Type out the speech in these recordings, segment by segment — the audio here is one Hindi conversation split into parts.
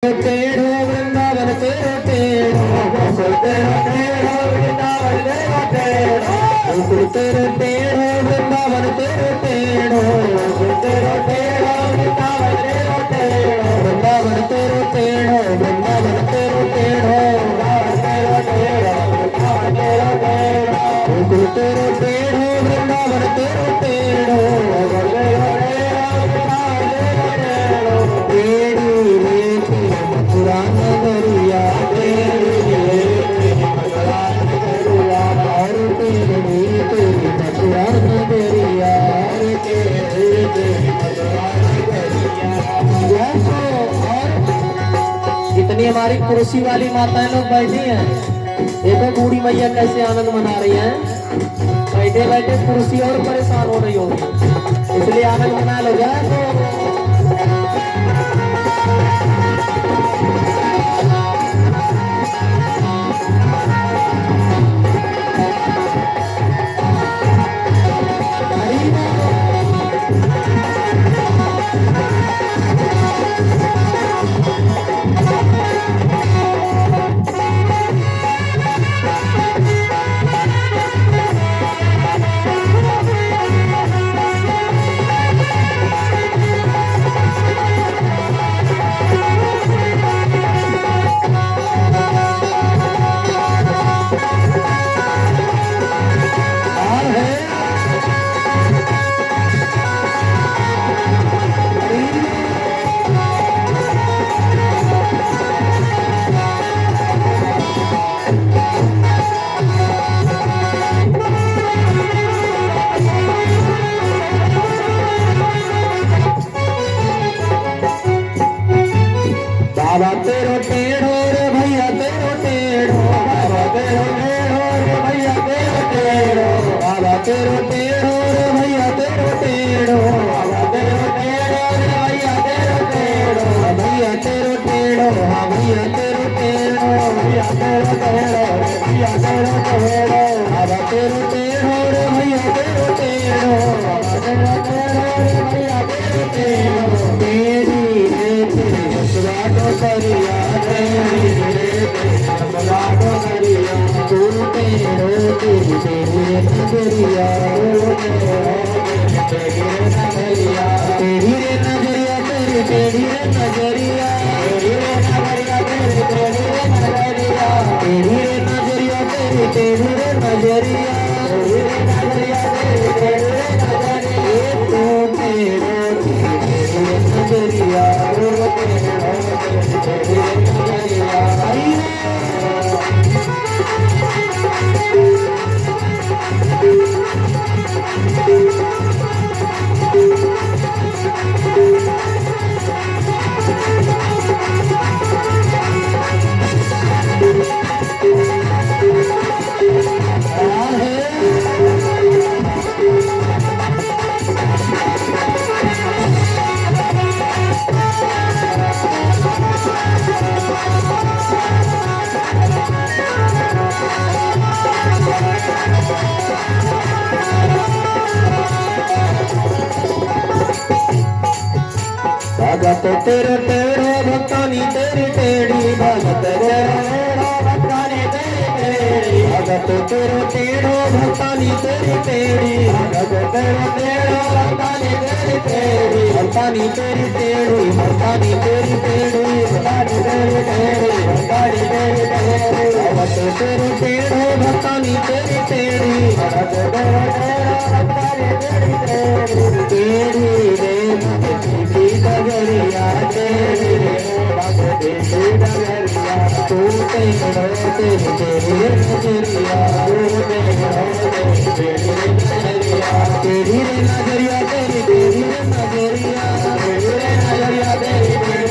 टेढ़ो वृंदावन तेरो टेढ़ो गोकुल तेरो टेढ़ो वृंदावन तेरो टेढ़ो गोकुल तेरो टेढ़ो वृंदावन तेरो टेढ़ो गोकुल तेरो टेढ़ो वृंदावन तेरो टेढ़ो वृंदावन तेरो टेढ़ो वृंदावन तेरो टेढ़ो वृंदावन तेरो टेढ़ो वृंदावन तेरो टेढ़ो गोकुल तेरो टेढ़ो वृंदावन तेरो टेढ़ो गोकुल तेरो नगरिया इतनी हमारी कुर्सी वाली माताएं लोग बैठी हैं। देखो बूढ़ी मैया कैसे आनंद मना रही हैं। बैठे बैठे कुर्सी और परेशान हो रही होगी, इसलिए आनंद मना लो जाए। बाबा तेरो टेढ़ो रे भैया तेरो टेढ़ो बाबा तेरो टेढ़ो रे भैया तेरो टेढ़ो बाबा तेरो टेढ़ो रे भैया तेरो टेढ़ो बाबा तेरो टेढ़ो रे भैया तेरो टेढ़ो भैया तेरो टेढ़ो हाँ भैया तेरो टेढ़ो भैया तेरो टेढ़ो भैया तेरो टेढ़ो बाबा तेरो टेढ़ो रे भैया तेरो टेढ़ो बाबा तेरो टेढ़ो रे भैया तेरो टेढ़ो तेरी ससुरालो करिया तेरी ससुरालो करिया तू टेढ़ो तेरी तेरी नजरिया तेरी नजरिया तेरी रे नजरिया तेरी तेरी रे नजरिया तेरी रे नजरिया तेरी तेरी रे नजरिया तेरी रे नजरिया तेरी तेरी रे नजरिया तेरी रे नजरिया तेरी तेरी रे नजरिया तू टेढ़ो तेरी नजरिया भगत तेरे टेढ़ो भक्तानी तेरी टेढ़ी भगत तेरे भक्तानी तेरी टेढ़ी भगत तेरे टेढ़ो भक्तानी तेरी टेढ़ी भगत तेरे टेढ़ो भक्तानी तेरी टेढ़ी भक्तानी तेरी टेढ़ी भक्तानी तेरी टेढ़ी भक्तानी तेरी टेढ़ी भक्तानी तेरी टेढ़ी भगत तेरे टेढ़ो भक्तानी तेरी टेढ़ी भगत तेरे टेढ़ो भक्तानी तेरी टेढ़ी टेढ़ी रे नगरिया तेरी रे भगत तेरी नगरिया तू टेढ़ो तेरी तेरी नजरिया तू टेढ़ो तेरी नजरिया तेरी रे नजरिया तेरी तेरी नजरिया तेरी रे नजरिया तेरी तेरी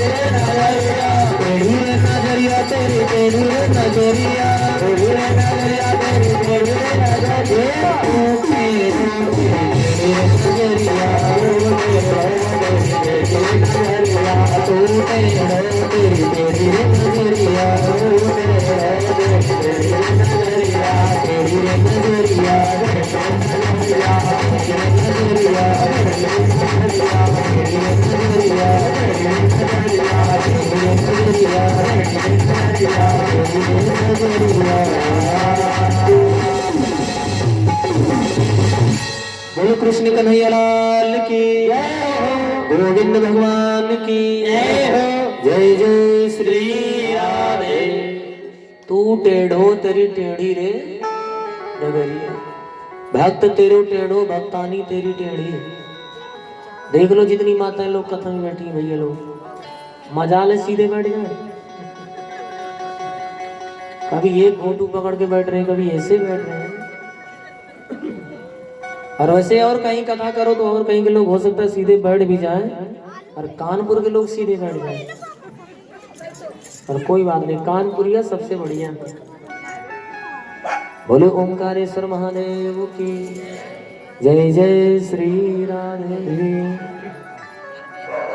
नजरिया तेरी रे नजरिया तेरी तेरी नजरिया तेरी रे नजरिया तेरी तेरी नजरिया तू टेढ़ो तेरी नजरिया तू टेढ़ो तेरी तेरी नजरिया तेरी नजरिया तेरी नजरिया बोलो कृष्ण कन्हैया लाल की गोविंद भगवान की जय जय श्री राधे। तू टेढ़ो तेरी टेढ़ी रे डगरिया, भक्त तेरो टेढ़ो भक्तानी तेरी टेढ़ी। देख लो जितनी माताएं लोग कथा में बैठी भैया लोग मजाल सीधे बैठ जाए, कभी ये फोटो पकड़ के बैठ रहे हैं, कभी ऐसे बैठ रहे हैं। और वैसे और कहीं कथा करो तो और कहीं के लोग हो सकता है सीधे बैठ भी जाए, और कानपुर के लोग सीधे बैठ जाए। और कोई बात नहीं, कानपुरिया सबसे बढ़िया। बोलो ओंकारेश्वर महादेव की जय जय श्री राधे।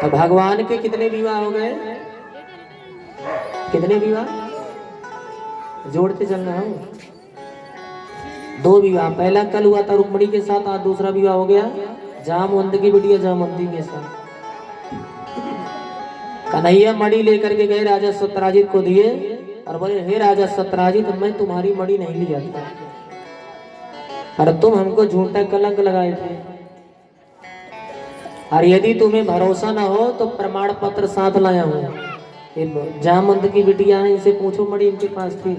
तो भगवान के कितने विवाह हो गए? कितने विवाह? जोड़ते चलना है। 2 विवाह, पहला कल हुआ था रुक्मणी के साथ, आज दूसरा विवाह हो गया जामवंत की बिटिया जामवंती के साथ। कन्हैया मणि लेकर के गए, राजा सत्यराजित को दिए और बोले हे राजा सत्यराजित, मैं तुम्हारी मणि नहीं ले जाता, और तुम हमको झूठा कलंक लगाए थे, और यदि तुम्हें भरोसा ना हो तो प्रमाण पत्र साथ लाया हूँ। जामवंत की बिटिया है, इनसे पूछो मणि इनके पास थी,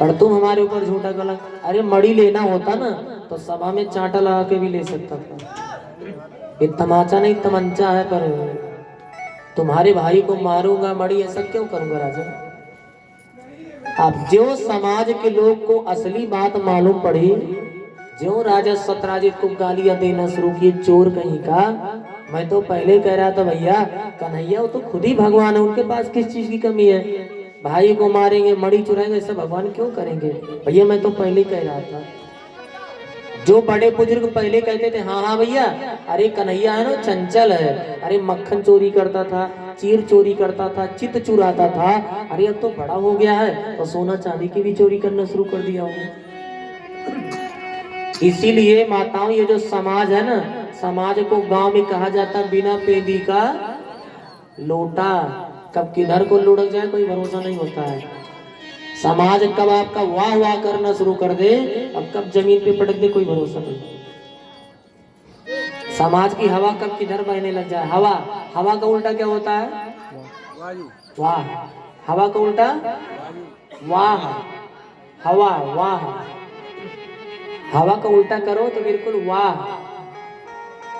पर तुम हमारे ऊपर झूठा कलंक। अरे मणि लेना होता ना तो सभा में चांटा लगा के भी ले सकता था। ये तमाचा नहीं तमंचा है, पर तुम्हारे भाई को मारूंगा मणि ऐसा क्यों करूंगा राजा? अब जो समाज के लोग को असली बात मालूम पड़ी, जो राजा सत्यराजित को गालियां देना शुरू किए, चोर कहीं का। मैं तो पहले कह रहा था भैया कन्हैया वो तो खुद ही भगवान है, उनके पास किस चीज की कमी है? भाई को मारेंगे मणि चुराएंगे, ऐसा भगवान क्यों करेंगे? भैया मैं तो पहले कह रहा था। जो बड़े बुजुर्ग पहले कहते थे हाँ हाँ भैया, अरे कन्हैया है ना चंचल है, अरे मक्खन चोरी करता था, चीर चोरी करता था, चित चुराता था, अरे अब तो बड़ा हो गया है तो सोना चांदी की भी चोरी करना शुरू कर दिया होगा। इसीलिए माताओं ये जो समाज है ना, समाज को गांव में कहा जाता बिना पेदी का लोटा। कब किधर को लुढ़क जाए कोई भरोसा नहीं होता है। समाज कब आपका वाह वाह करना शुरू कर दे और कब जमीन पे पटक दे कोई भरोसा नहीं। समाज की हवा कब किधर बहने लग जाए। हवा का उल्टा क्या होता है? वाह। हवा का उल्टा वाह, हवा वाह। हवा का उल्टा करो तो बिल्कुल वाह।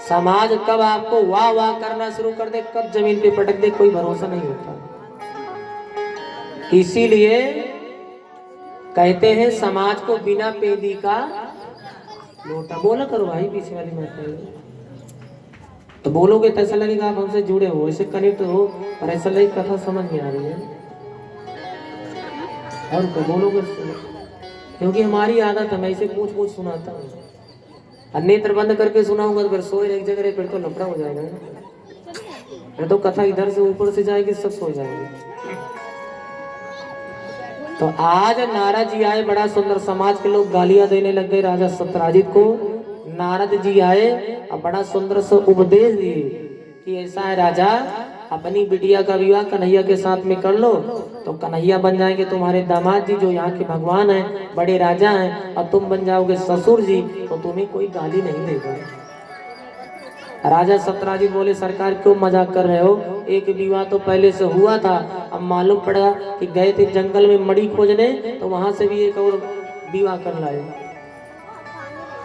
समाज कब आपको वाह वाह करना शुरू कर दे, कब जमीन पे पटक दे कोई भरोसा नहीं होता। इसीलिए कहते हैं समाज को बिना पेदी का लोटा। बोला करो भाई पीछे वाली माता, तो बोलोगे तो ऐसा लगेगा आप हमसे जुड़े हो, ऐसे कनेक्ट हो, और ऐसा लगे कथा समझ में आ रही है। और क्या बोलोगे, क्योंकि हमारी आदत है, मैं इसे पूछ सुनाता हूँ। नेत्र बंद करके सुनाऊंगा तो फिर सोए एक जगह, फिर तो लफड़ा हो जाएगा। फिर तो कथा इधर से ऊपर से जाएगी, सब सो जाएंगे। तो आज नारद जी आए, बड़ा सुंदर। समाज के लोग गालियां देने लग गए राजा सत्यराजित को। नारद जी आए और बड़ा सुंदर सा उपदेश दिए कि ऐसा है राजा, अपनी बिटिया का विवाह कन्हैया के साथ में कर लो तो कन्हैया बन जाएंगे तुम्हारे दामाद जी, जो यहाँ के भगवान हैं, बड़े राजा हैं, और तुम बन जाओगे ससुर जी, तो तुम्हें कोई गाली नहीं देगा। राजा सत्यराजित बोले सरकार क्यों मजाक कर रहे हो? एक विवाह तो पहले से हुआ था, अब मालूम पड़ा कि गए थे जंगल में मणि खोजने, तो वहां से भी एक और विवाह कर लाए,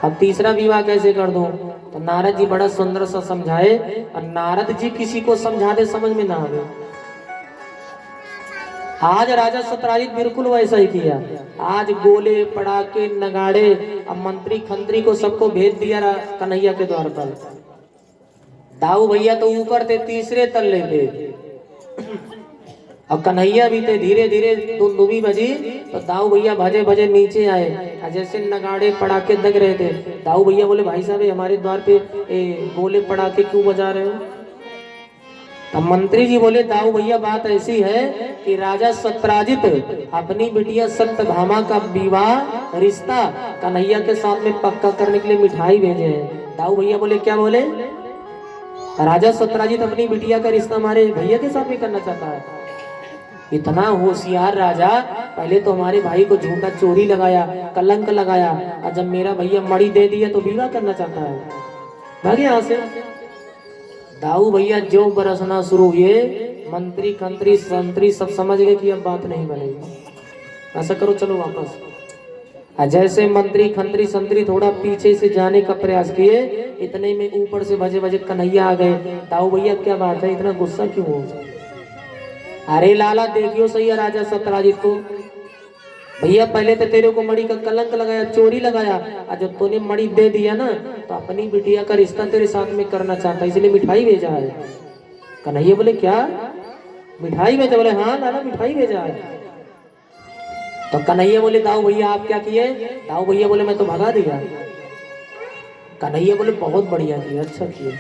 अब तीसरा विवाह कैसे कर दूं? तो नारद जी बड़ा सुंदर सा समझाए, और नारद जी किसी को समझा दे समझ में ना आवे। आज राजा सत्यराजित बिल्कुल वैसा ही किया। आज गोले पड़ाके नगाड़े, अब मंत्री खंत्री को सबको भेज दिया कन्हैया के द्वार पर। दाऊ भैया तो ऊपर थे तीसरे तल्ले पे, अब कन्हैया भी थे। धीरे धीरे दुंदुभी बजी तो दाऊ भैया भजे भजे नीचे आए, जैसे नगाड़े पड़ाके दग रहे थे। दाऊ भैया बोले भाई साहब हमारे द्वार पे गोले पड़ाके क्यों बजा रहे हो? अब मंत्री जी बोले दाऊ भैया बात ऐसी है कि राजा सत्यराजित अपनी बिटिया सत्यभामा का विवाह रिश्ता कन्हैया के साथ में पक्का करने के लिए मिठाई भेजे हैं। दाऊ भैया बोले क्या बोले? राजा सत्यराजीत अपनी बिटिया का रिश्ता हमारे भैया के साथ भी करना चाहता है। इतना होशियार राजा, पहले तो हमारे भाई को झूठा चोरी लगाया, कलंक लगाया, और जब मेरा भैया मड़ी दे दिया तो विवाह करना चाहता है। भागे यहाँ से। दाऊ भैया जो बरसना शुरू हुए, मंत्री कंत्री संतरी सब समझ गए कि अब बात नहीं बनेगी, ऐसा करो चलो वापस। जैसे मंत्री खंत्री संतरी थोड़ा पीछे से जाने का प्रयास किए, इतने में ऊपर से भजे भजे कन्हैया आ गए। दाऊ भैया क्या बात है, इतना गुस्सा क्यों हो? अरे लाला देखियो सही है राजा सत्यराजीत को, भैया पहले तो तेरे को मणि का कलंक लगाया, चोरी लगाया, और जब तूने मणि दे दिया ना तो अपनी बिटिया का रिश्ता तेरे साथ में करना चाहता, इसलिए मिठाई भेजा है। कन्हैया बोले क्या मिठाई भेजा? बोले हाँ लाला मिठाई भेजा है। तो कन्हैया बोले दाऊ भैया आप क्या किए? दाऊ भैया बोले मैं तो भगा दिया। कन्हैया बोले बहुत बढ़िया किया, अच्छा किया।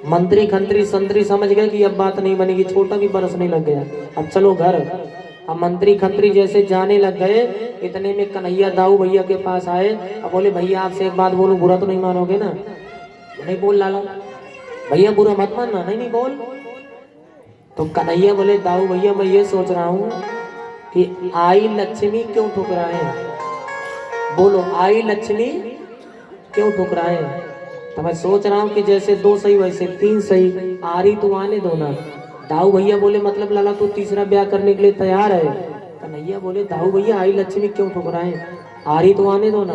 मंत्री खंत्री संतरी समझ गए कि अब बात नहीं बनेगी, छोटा भी बरसने लग गया, अब चलो घर। अब मंत्री खंत्री जैसे जाने लग गए, इतने में कन्हैया दाऊ भैया के पास आए। अब बोले भैया आपसे एक बात बोलूं, बुरा तो नहीं मानोगे ना? नहीं बोल लाला। भैया बुरा मत मानना। नहीं बोल। तो कन्हैया बोले दाऊ भैया मैं ये सोच रहा हूँ कि आई लक्ष्मी क्यों ठुकराए? बोलो आई लक्ष्मी क्यों ठुकराए? तो मैं सोच रहा हूँ कि जैसे 2 सही वैसे 3 सही, आ रही तो आने दो ना। दाऊ भैया बोले मतलब लाला तू तीसरा ब्याह करने के लिए तैयार है? कन्हैया बोले दाऊ भैया आई लक्ष्मी क्यों ठुकराए, आ रही तो आने दो ना।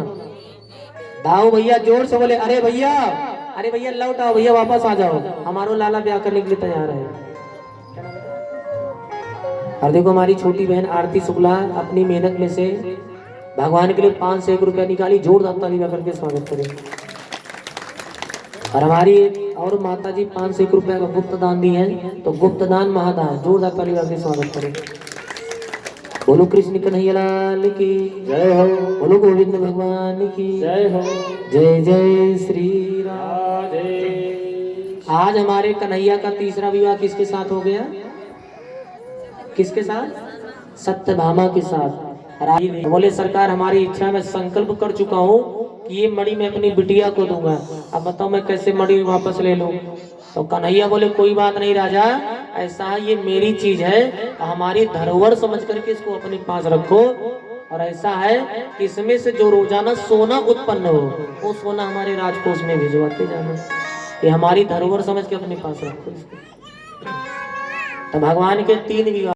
दाऊ भैया जोर से बोले अरे भैया लौट आओ भैया, वापस आ जाओ, हमारो लाला ब्याह करने के लिए तैयार है। और देखो हमारी छोटी बहन आरती शुक्ला अपनी मेहनत में से भगवान के लिए 5 से 1 रुपया निकाली, जोरदार ताली बजा करके स्वागत करें। और हमारी और माता जी 5 से 1 रुपया का गुप्त दान दी है, तो गुप्त दान महादान, जोरदार ताली बजा के स्वागत करें। बोलो कृष्ण कन्हैया लाल की जय हो, बोलो गोविंद भगवान की जय हो, जय जय श्री राधे। आज हमारे कन्हैया का तीसरा विवाह किसके साथ हो गया? किसके साथ? सत्यभामा के साथ। बोले सरकार हमारी इच्छा में संकल्प कर चुका हूँ कि ये मणि मैं अपनी बिटिया को दूंगा, अब बताओ मैं कैसे मणि वापस ले लूं? तो कन्हैया बोले कोई बात नहीं राजा, ऐसा है ये मेरी चीज है, हमारी धरोहर समझ करके इसको अपने पास रखो। और ऐसा है कि इसमें से जो रोजाना सोना उत्पन्न हो वो सोना हमारे राजकोष में भिजवाते जाना, ये हमारी धरोहर समझ के अपने पास रखो इसको। तो भगवान के 3 विवाह